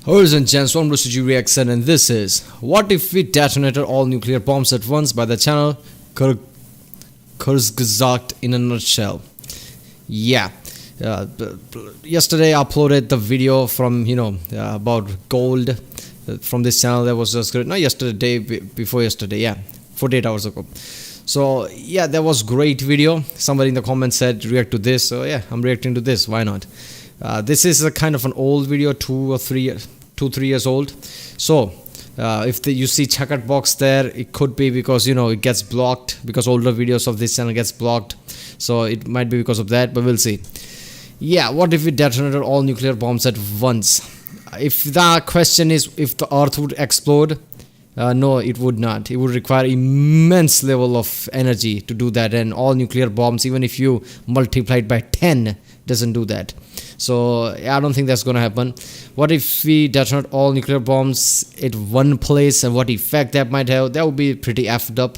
Ladies and gents, welcome to CG Reaction, and this is What If We Detonated All Nuclear Bombs at Once by the channel Kurzgesagt in a nutshell. Yeah, yesterday I uploaded the video from about gold from this channel. That was just great. Not yesterday, day before yesterday. Yeah, 48 hours ago. So yeah, that was great video. Somebody in the comments said react to this, so yeah, I'm reacting to this. Why not? This is a kind of an old video, 2-3 years old. So if you see checkered box there, it could be because it gets blocked, because older videos of this channel gets blocked. So it might be because of that, but we'll see. Yeah, what if we detonated all nuclear bombs at once? If the question is if the earth would explode, no, it would not. It would require immense level of energy to do that, and all nuclear bombs, even if you multiply it by 10, doesn't do that. So I don't think that's gonna happen. What if we detonate all nuclear bombs at one place, and what effect that might have? That would be pretty effed up.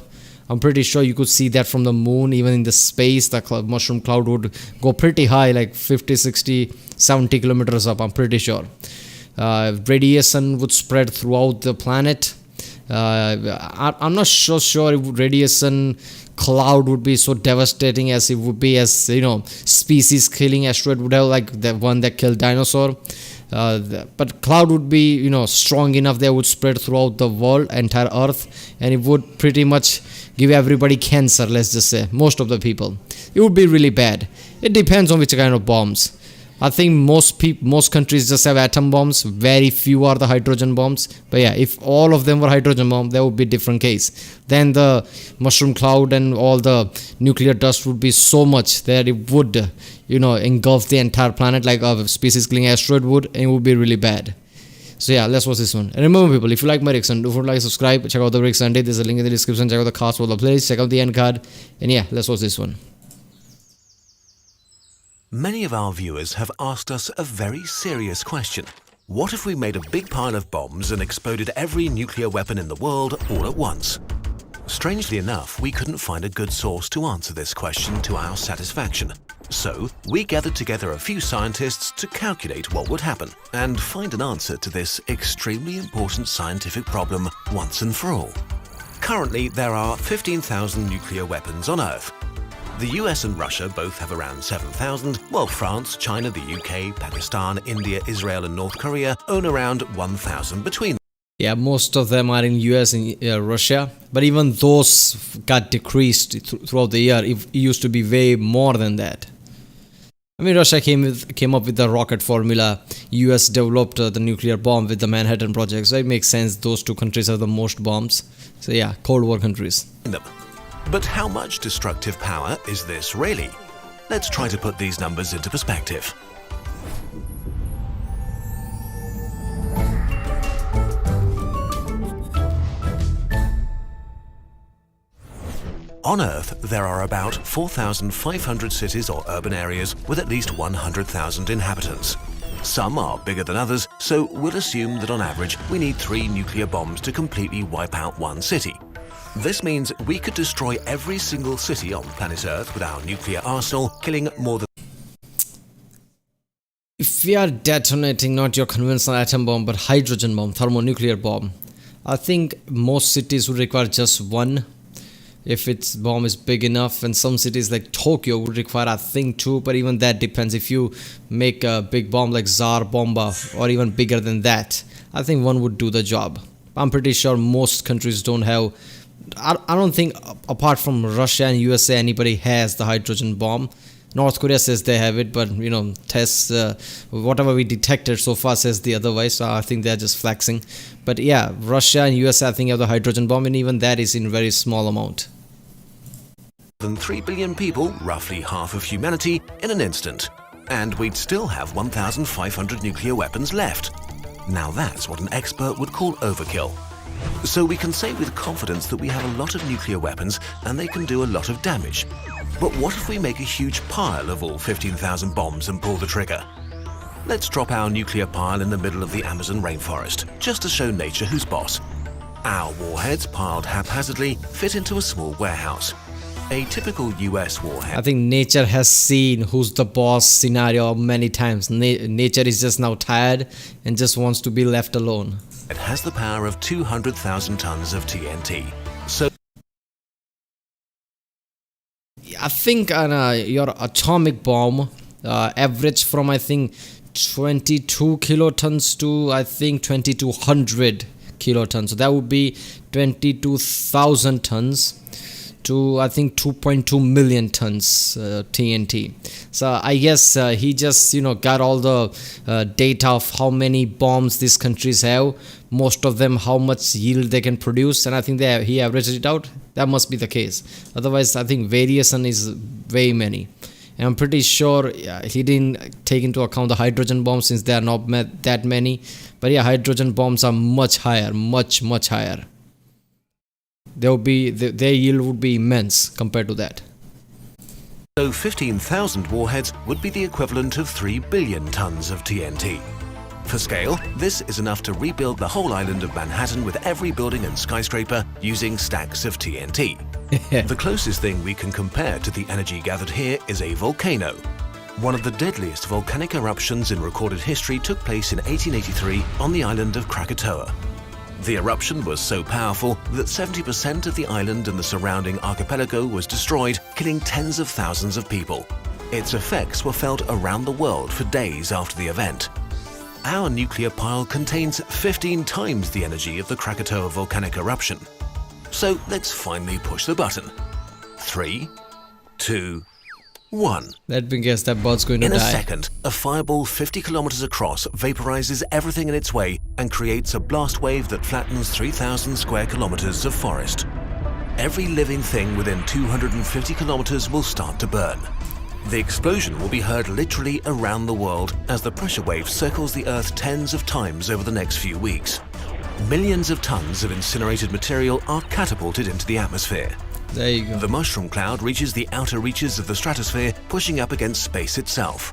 I'm pretty sure you could see that from the moon. Even in the space, the mushroom cloud would go pretty high, like 50, 60, 70 kilometers up. I'm pretty sure. Radiation would spread throughout the planet. I'm not so sure if radiation cloud would be so devastating as it would be as species killing asteroid would have, like the one that killed dinosaur. But cloud would be strong enough that would spread throughout the world, entire earth, and it would pretty much give everybody cancer. Let's just say most of the people. It would be really bad. It depends on which kind of bombs. I think most countries just have atom bombs. Very few are the hydrogen bombs. But yeah, if all of them were hydrogen bomb, that would be a different case. Then the mushroom cloud and all the nuclear dust would be so much that it would, engulf the entire planet like a species-killing asteroid would, and it would be really bad. So yeah, let's watch this one. And remember, people, if you like my reaction, don't forget to like, subscribe, check out the reaction Sunday. There's a link in the description. Check out the cast for the playlist. Check out the end card. And yeah, let's watch this one. Many of our viewers have asked us a very serious question. What if we made a big pile of bombs and exploded every nuclear weapon in the world all at once? Strangely enough, we couldn't find a good source to answer this question to our satisfaction. So, we gathered together a few scientists to calculate what would happen and find an answer to this extremely important scientific problem once and for all. Currently, there are 15,000 nuclear weapons on Earth. The US and Russia both have around 7,000, while France, China, the UK, Pakistan, India, Israel and North Korea own around 1,000 between them. Yeah, most of them are in US and Russia, but even those got decreased throughout the year. It used to be way more than that. I mean, Russia came up with the rocket formula. US developed the nuclear bomb with the Manhattan Project, so it makes sense those two countries have the most bombs. So yeah, Cold War countries. But how much destructive power is this really? Let's try to put these numbers into perspective. On Earth, there are about 4,500 cities or urban areas with at least 100,000 inhabitants. Some are bigger than others, so we'll assume that on average we need 3 nuclear bombs to completely wipe out one city. This means we could destroy every single city on planet Earth with our nuclear arsenal, killing more than... If we are detonating not your conventional atom bomb but hydrogen bomb, thermonuclear bomb, I think most cities would require just one if its bomb is big enough, and some cities like Tokyo would require I think 2, but even that depends. If you make a big bomb like Tsar Bomba or even bigger than that, I think one would do the job. I'm pretty sure most countries don't have... I don't think apart from Russia and USA anybody has the hydrogen bomb. North Korea says they have it, but tests whatever we detected so far says the otherwise, so I think they're just flexing. But yeah, Russia and USA I think have the hydrogen bomb, and even that is in very small amount. Than 3 billion people, roughly half of humanity, in an instant. And we'd still have 1,500 nuclear weapons left. Now that's what an expert would call overkill. So we can say with confidence that we have a lot of nuclear weapons and they can do a lot of damage. But what if we make a huge pile of all 15,000 bombs and pull the trigger? Let's drop our nuclear pile in the middle of the Amazon rainforest, just to show nature who's boss. Our warheads, piled haphazardly, fit into a small warehouse. A typical US warhead I think nature has seen who's the boss scenario many times. Nature is just now tired and just wants to be left alone. has the power of 200,000 tons of TNT. So I think your atomic bomb average from I think 22 kilotons to I think 2200 kilotons. So that would be 22,000 tons to I think 2.2 million tons TNT. So I guess he just got all the data of how many bombs these countries have, most of them how much yield they can produce, and I think he averaged it out. That must be the case. Otherwise I think variation is way many. And I'm pretty sure he didn't take into account the hydrogen bombs since there are not that many. But yeah, hydrogen bombs are much higher, much higher. Their yield would be immense compared to that. So 15,000 warheads would be the equivalent of 3 billion tons of TNT. For scale, this is enough to rebuild the whole island of Manhattan with every building and skyscraper using stacks of TNT. The closest thing we can compare to the energy gathered here is a volcano. One of the deadliest volcanic eruptions in recorded history took place in 1883 on the island of Krakatoa. The eruption was so powerful that 70% of the island and the surrounding archipelago was destroyed, killing tens of thousands of people. Its effects were felt around the world for days after the event. Our nuclear pile contains 15 times the energy of the Krakatoa volcanic eruption. So let's finally push the button. 3, 2, 1. Let me guess, that bird's going to die. In a second, a fireball 50 kilometers across vaporizes everything in its way and creates a blast wave that flattens 3,000 square kilometers of forest. Every living thing within 250 kilometers will start to burn. The explosion will be heard literally around the world as the pressure wave circles the Earth tens of times over the next few weeks. Millions of tons of incinerated material are catapulted into the atmosphere. There you go. The mushroom cloud reaches the outer reaches of the stratosphere, pushing up against space itself.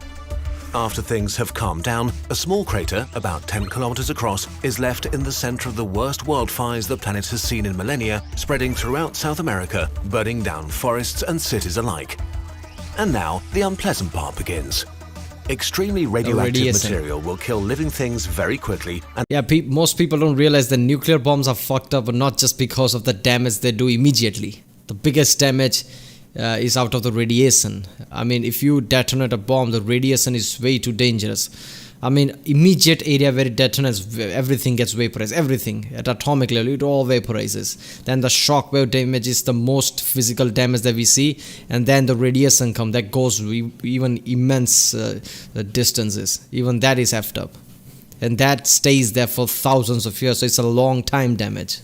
After things have calmed down, a small crater, about 10 kilometers across, is left in the center of the worst wildfires the planet has seen in millennia, spreading throughout South America, burning down forests and cities alike. And now, the unpleasant part begins. Extremely radioactive material will kill living things very quickly. And yeah, most people don't realize that nuclear bombs are fucked up, but not just because of the damage they do immediately. The biggest damage is out of the radiation. I mean, if you detonate a bomb, the radiation is way too dangerous. I mean, immediate area where it detonates, everything gets vaporized. Everything at atomic level, it all vaporizes. Then the shockwave damage is the most physical damage that we see, and then the radiation comes that goes even immense distances. Even that is effed up, and that stays there for thousands of years. So it's a long time damage.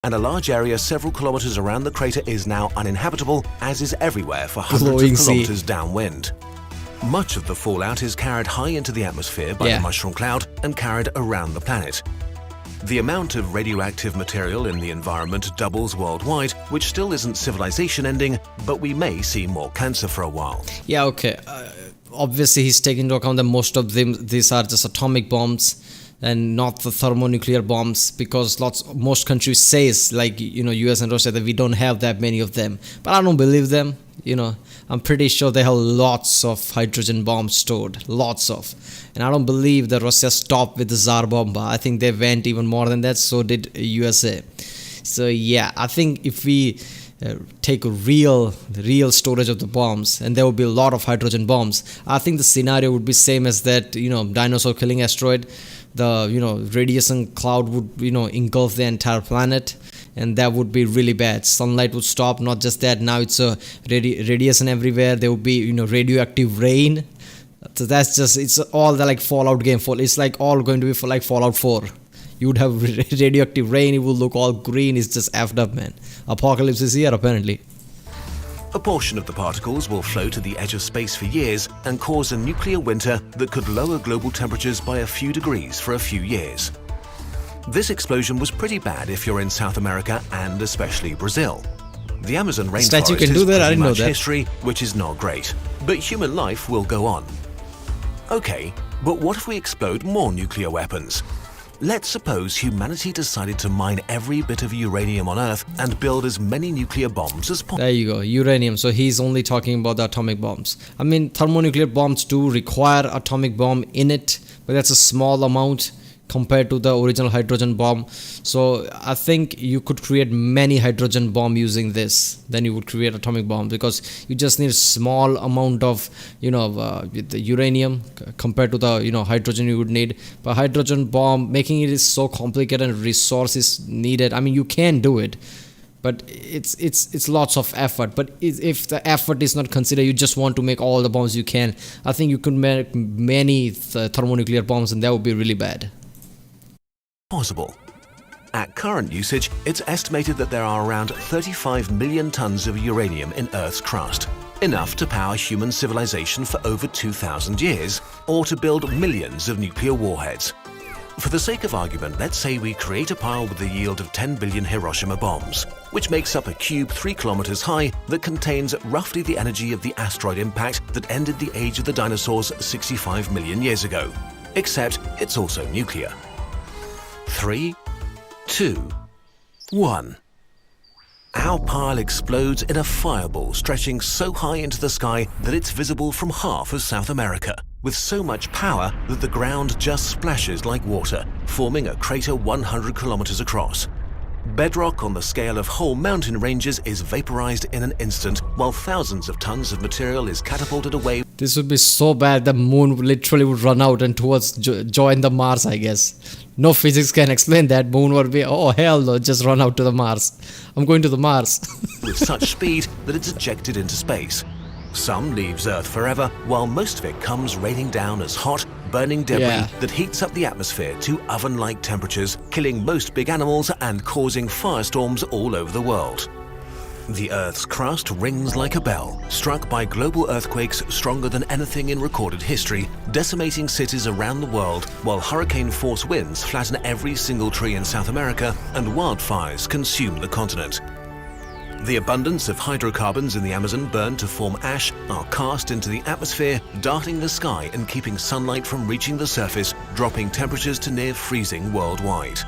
And a large area several kilometers around the crater is now uninhabitable, as is everywhere for hundreds Glowing of kilometers downwind. Much of the fallout is carried high into the atmosphere by the mushroom cloud and carried around the planet. The amount of radioactive material in the environment doubles worldwide, which still isn't civilization ending, but we may see more cancer for a while. Yeah, okay. Obviously, he's taking into account that most of these are just atomic bombs and not the thermonuclear bombs, because most countries says, like US and Russia, that we don't have that many of them. But I don't believe them. I'm pretty sure they have lots of hydrogen bombs stored, lots of. And I don't believe that Russia stopped with the Tsar Bomba. I think they went even more than that, so did USA. So yeah, I think if we take a real storage of the bombs, and there will be a lot of hydrogen bombs, I think the scenario would be same as that dinosaur killing asteroid. The radiation cloud would engulf the entire planet, and that would be really bad. Sunlight would stop. Not just that, now it's radiation everywhere. There would be radioactive rain. So that's just, it's all the like Fallout game. It's like all going to be for like Fallout 4. You would have radioactive rain. It will look all green. It's just effed up, man. Apocalypse is here apparently. A portion of the particles will float to the edge of space for years and cause a nuclear winter that could lower global temperatures by a few degrees for a few years. This explosion was pretty bad if you're in South America and especially Brazil. The Amazon rainforest is pretty much history, which is not great. But human life will go on. Okay, but what if we explode more nuclear weapons? Let's suppose humanity decided to mine every bit of uranium on Earth and build as many nuclear bombs as possible. There you go, uranium. So he's only talking about the atomic bombs. I mean, thermonuclear bombs do require atomic bomb in it, but that's a small amount compared to the original hydrogen bomb. So I think you could create many hydrogen bomb using this than you would create atomic bomb, because you just need a small amount of the uranium compared to the hydrogen you would need. But hydrogen bomb, making it is so complicated and resources needed. I mean, you can do it, but it's lots of effort. But if the effort is not considered, you just want to make all the bombs you can, I think you could make many thermonuclear bombs, and that would be really bad. Possible. At current usage, it's estimated that there are around 35 million tons of uranium in Earth's crust, enough to power human civilization for over 2,000 years, or to build millions of nuclear warheads. For the sake of argument, let's say we create a pile with the yield of 10 billion Hiroshima bombs, which makes up a cube 3 kilometers high that contains roughly the energy of the asteroid impact that ended the age of the dinosaurs 65 million years ago. Except it's also nuclear. 3, 2, 1. Our pile explodes in a fireball stretching so high into the sky that it's visible from half of South America, with so much power that the ground just splashes like water, forming a crater 100 kilometers across. Bedrock on the scale of whole mountain ranges is vaporized in an instant, while thousands of tons of material is catapulted away. This would be so bad, the moon literally would run out and towards join the Mars, I guess. No physics can explain that. Moon would be, oh hell no, just run out to the Mars. I'm going to the Mars. With such speed that it's ejected into space. Some leaves Earth forever, while most of it comes raining down as hot, burning debris that heats up the atmosphere to oven-like temperatures, killing most big animals and causing firestorms all over the world. The Earth's crust rings like a bell, struck by global earthquakes stronger than anything in recorded history, decimating cities around the world, while hurricane-force winds flatten every single tree in South America and wildfires consume the continent. The abundance of hydrocarbons in the Amazon burned to form ash are cast into the atmosphere, darting the sky and keeping sunlight from reaching the surface, dropping temperatures to near freezing worldwide.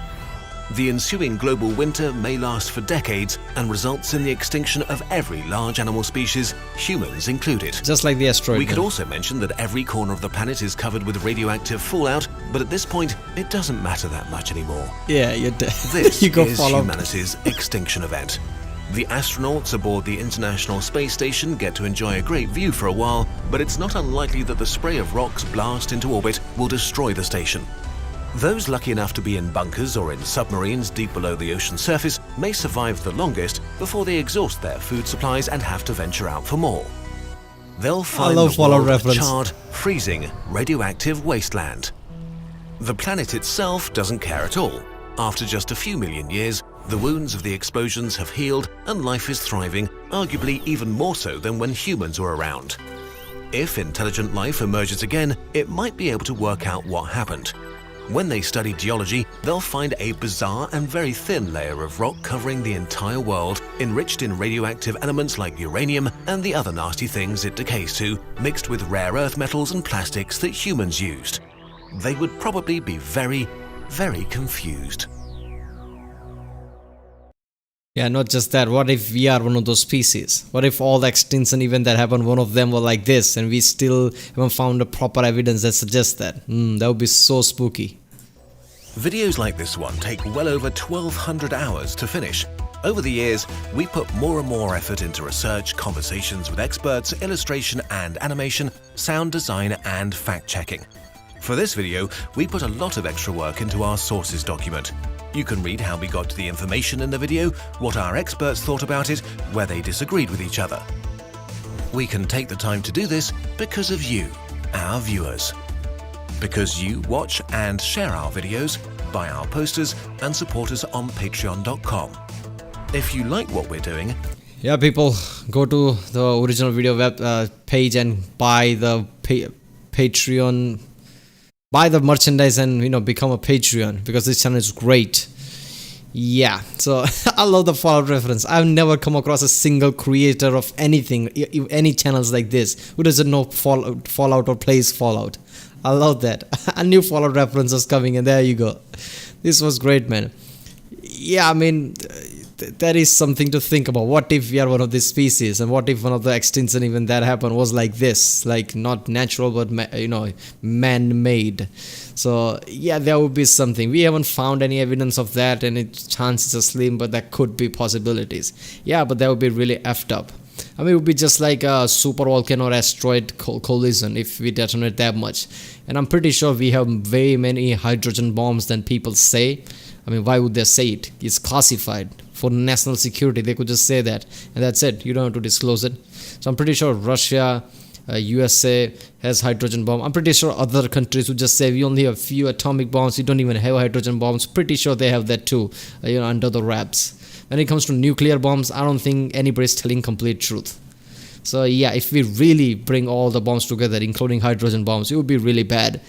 The ensuing global winter may last for decades and results in the extinction of every large animal species, humans included. Just like the asteroid. We could also mention that every corner of the planet is covered with radioactive fallout, but at this point, it doesn't matter that much anymore. Yeah, you're This you go is follow. humanity's extinction event. The astronauts aboard the International Space Station get to enjoy a great view for a while, but it's not unlikely that the spray of rocks blast into orbit will destroy the station. Those lucky enough to be in bunkers or in submarines deep below the ocean surface may survive the longest before they exhaust their food supplies and have to venture out for more. They'll find the world a charred, freezing, radioactive wasteland. The planet itself doesn't care at all. After just a few million years, the wounds of the explosions have healed and life is thriving, arguably even more so than when humans were around. If intelligent life emerges again, it might be able to work out what happened. When they study geology, they'll find a bizarre and very thin layer of rock covering the entire world, enriched in radioactive elements like uranium and the other nasty things it decays to, mixed with rare earth metals and plastics that humans used. They would probably be very, very confused. Yeah, not just that. What if we are one of those species? What if all the extinction event that happened, one of them were like this, and we still haven't found a proper evidence that suggests that? That would be so spooky. Videos like this one take well over 1,200 hours to finish. Over the years, we put more and more effort into research, conversations with experts, illustration and animation, sound design and fact-checking. For this video, we put a lot of extra work into our sources document. You can read how we got to the information in the video, what our experts thought about it, where they disagreed with each other. We can take the time to do this because of you, our viewers. Because you watch and share our videos, buy our posters and support us on patreon.com. If you like what we're doing, yeah, people, go to the original video web page and buy the Patreon. Buy the merchandise and become a Patreon, because this channel is great. Yeah, so I love the Fallout reference. I've never come across a single creator of anything, any channels like this, who doesn't know Fallout or plays Fallout. I love that. A new Fallout reference is coming, and there you go. This was great, man. Yeah, I mean, that is something to think about. What if we are one of these species, and what if one of the extinction event that happened was like this, like not natural but man-made? So yeah, there would be something. We haven't found any evidence of that, and its chances are slim, but there could be possibilities. Yeah, but that would be really effed up. I mean, it would be just like a super volcano or asteroid collision if we detonate that much. And I'm pretty sure we have way many hydrogen bombs than people say. I mean, why would they say it? It's classified for national security. They could just say that, and that's it. You don't have to disclose it. So I'm pretty sure Russia, USA has hydrogen bomb. I'm pretty sure other countries would just say we only have few atomic bombs. We don't even have hydrogen bombs. Pretty sure they have that too, under the wraps. When it comes to nuclear bombs, I don't think anybody's telling complete truth. So yeah, if we really bring all the bombs together, including hydrogen bombs, it would be really bad.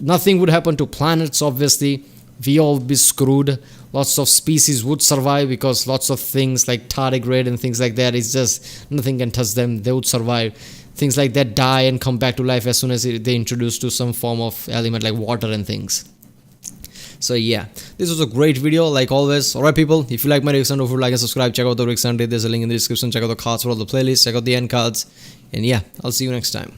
Nothing would happen to planets, obviously. We all be screwed. Lots of species would survive because lots of things like tardigrade and things like that, it's just nothing can touch them. They would survive. Things like that die and come back to life as soon as they introduce to some form of element like water and things. So yeah, this was a great video like always. Alright people, if you like my reaction, don't forget to like and subscribe. Check out the Rick Sunday. There's a link in the description. Check out the cards for all the playlists. Check out the end cards. And yeah, I'll see you next time.